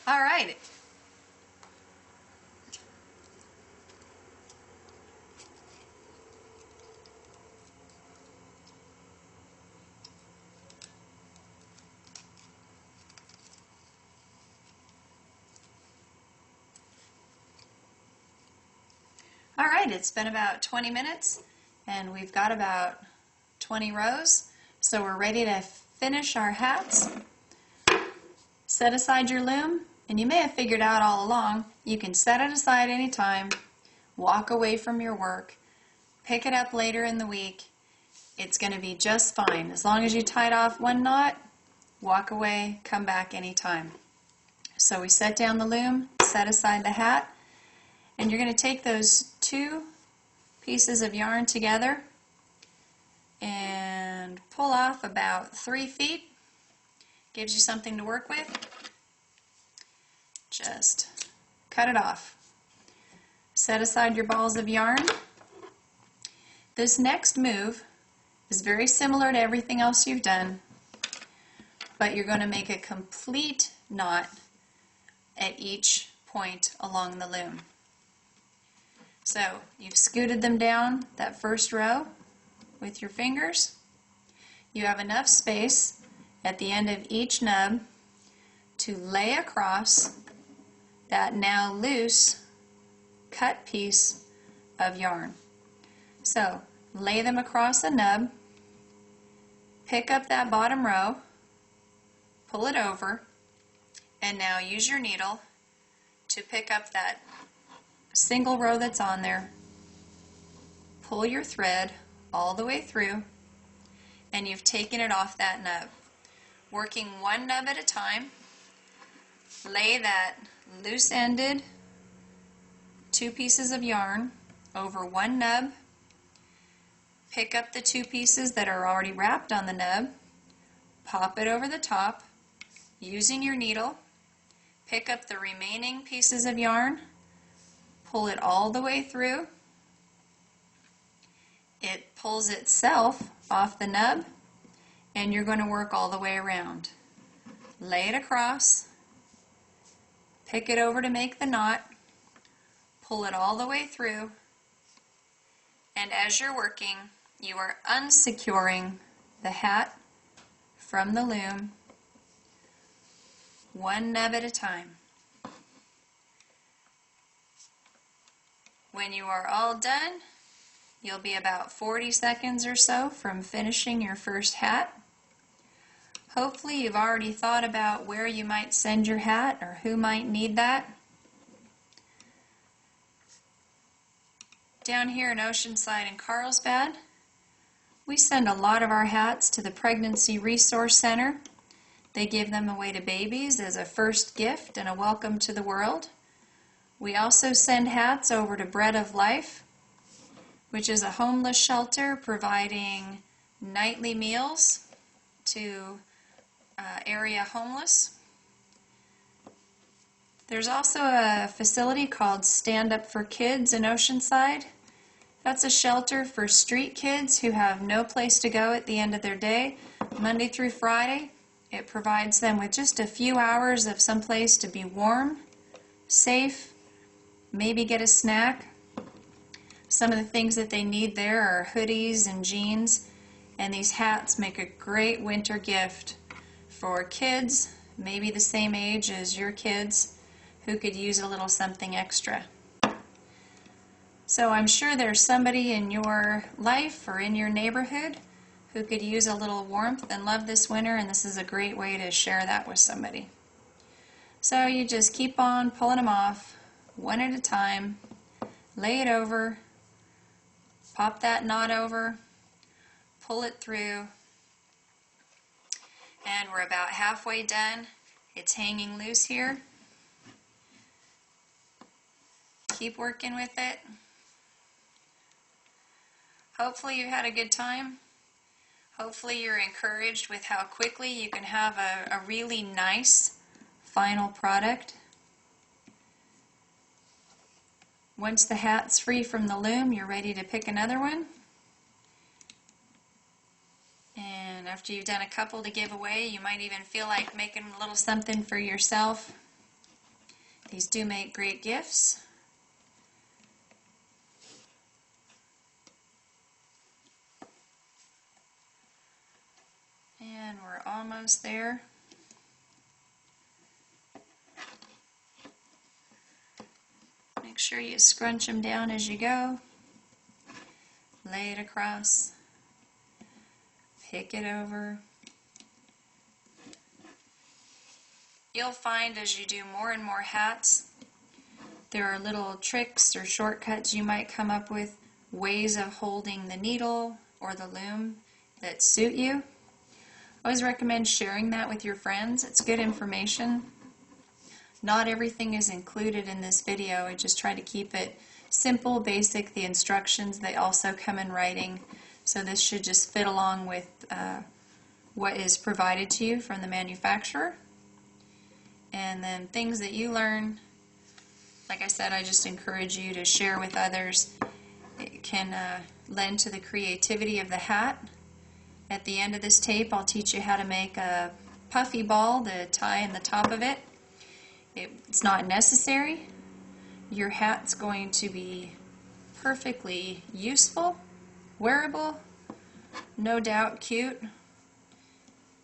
All right. All right, it's been about 20 minutes and we've got about 20 rows. So we're ready to finish our hats. Set aside your loom, and you may have figured out all along, you can set it aside anytime, walk away from your work, pick it up later in the week. It's going to be just fine. As long as you tied off one knot, walk away, come back anytime. So we set down the loom, set aside the hat, and you're going to take those two pieces of yarn together and pull off about 3 feet. Gives you something to work with. Just cut it off. Set aside your balls of yarn. This next move is very similar to everything else you've done, but you're going to make a complete knot at each point along the loom. So you've scooted them down that first row with your fingers. You have enough space at the end of each nub to lay across that now loose cut piece of yarn. So lay them across the nub, pick up that bottom row, pull it over, and now use your needle to pick up that single row that's on there. Pull your thread all the way through, and you've taken it off that nub. Working one nub at a time, lay that loose-ended 2 pieces of yarn over one nub, pick up the 2 pieces that are already wrapped on the nub, pop it over the top, using your needle, pick up the remaining pieces of yarn, pull it all the way through. It pulls itself off the nub, and you're going to work all the way around. Lay it across, pick it over to make the knot, pull it all the way through, and as you're working, you are unsecuring the hat from the loom one nub at a time. When you are all done, you'll be about 40 seconds or so from finishing your first hat. Hopefully you've already thought about where you might send your hat or who might need that. Down here in Oceanside and Carlsbad, we send a lot of our hats to the Pregnancy Resource Center. They give them away to babies as a first gift and a welcome to the world. We also send hats over to Bread of Life, which is a homeless shelter providing nightly meals to area homeless. There's also a facility called Stand Up for Kids in Oceanside. That's a shelter for street kids who have no place to go at the end of their day, Monday through Friday. It provides them with just a few hours of someplace to be warm, safe, maybe get a snack. Some of the things that they need there are hoodies and jeans, and these hats make a great winter gift for kids, maybe the same age as your kids, who could use a little something extra. So I'm sure there's somebody in your life or in your neighborhood who could use a little warmth and love this winter, and this is a great way to share that with somebody. So you just keep on pulling them off, one at a time, lay it over, pop that knot over, pull it through, and we're about halfway done. It's hanging loose here. Keep working with it. Hopefully you had a good time. Hopefully you're encouraged with how quickly you can have a really nice final product. Once the hat's free from the loom, you're ready to pick another one. And after you've done a couple to give away, you might even feel like making a little something for yourself. These do make great gifts. And we're almost there. Make sure you scrunch them down as you go. Lay it across. Pick it over. You'll find as you do more and more hats, there are little tricks or shortcuts you might come up with, ways of holding the needle or the loom that suit you. I always recommend sharing that with your friends. It's good information. Not everything is included in this video. I just try to keep it simple, basic. The instructions, they also come in writing. So this should just fit along with what is provided to you from the manufacturer. And then things that you learn, like I said, I just encourage you to share with others. It can lend to the creativity of the hat. At the end of this tape, I'll teach you how to make a puffy ball to tie in the top of it. It's not necessary. Your hat's going to be perfectly useful, wearable, no doubt cute,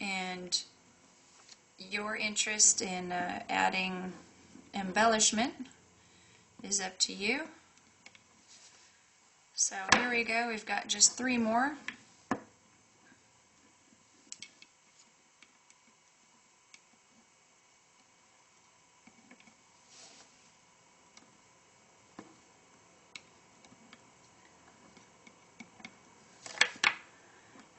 and your interest in adding embellishment is up to you. So here we go. We've got just 3 more.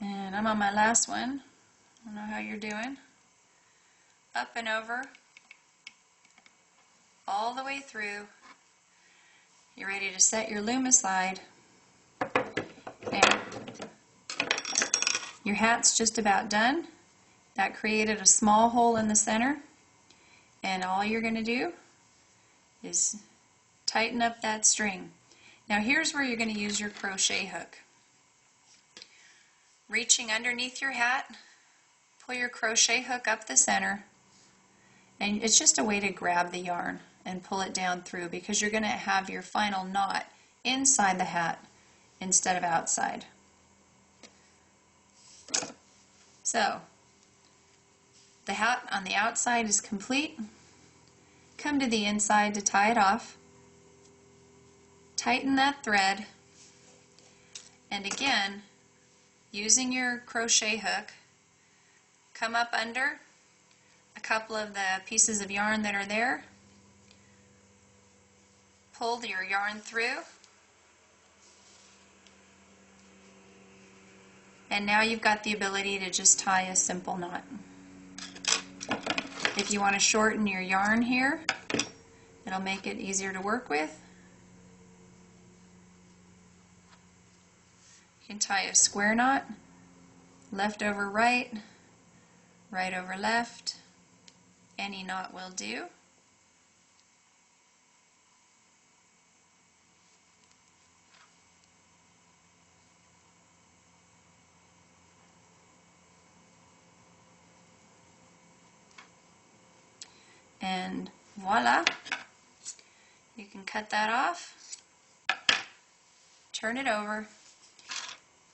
And I'm on my last one. I don't know how you're doing. Up and over, all the way through. You're ready to set your loom aside. Now, your hat's just about done. That created a small hole in the center, and all you're going to do is tighten up that string. Now here's where you're going to use your crochet hook. Reaching underneath your hat, pull your crochet hook up the center, and it's just a way to grab the yarn and pull it down through, because you're going to have your final knot inside the hat instead of outside. So, the hat on the outside is complete. Come to the inside to tie it off. Tighten that thread, and again, using your crochet hook, come up under a couple of the pieces of yarn that are there, pull your yarn through, and now you've got the ability to just tie a simple knot. If you want to shorten your yarn here, it'll make it easier to work with. You can tie a square knot, left over right, right over left. Any knot will do. And voila, you can cut that off, turn it over,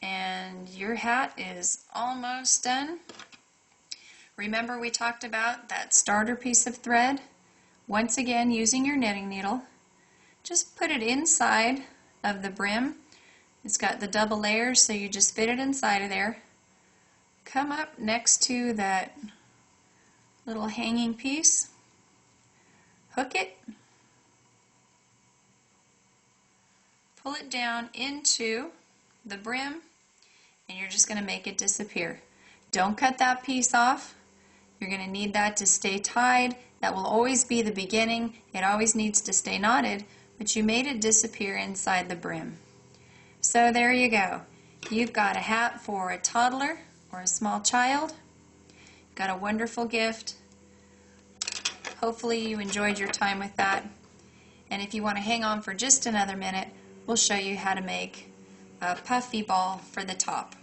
and your hat is almost done. Remember, we talked about that starter piece of thread. Once again, using your knitting needle, just put it inside of the brim. It's got the double layers, so you just fit it inside of there. Come up next to that little hanging piece, hook it, pull it down into the brim, and you're just going to make it disappear. Don't cut that piece off. You're going to need that to stay tied. That will always be the beginning. It always needs to stay knotted, but you made it disappear inside the brim. So there you go. You've got a hat for a toddler or a small child. You've got a wonderful gift. Hopefully you enjoyed your time with that. And if you want to hang on for just another minute, we'll show you how to make a puffy ball for the top.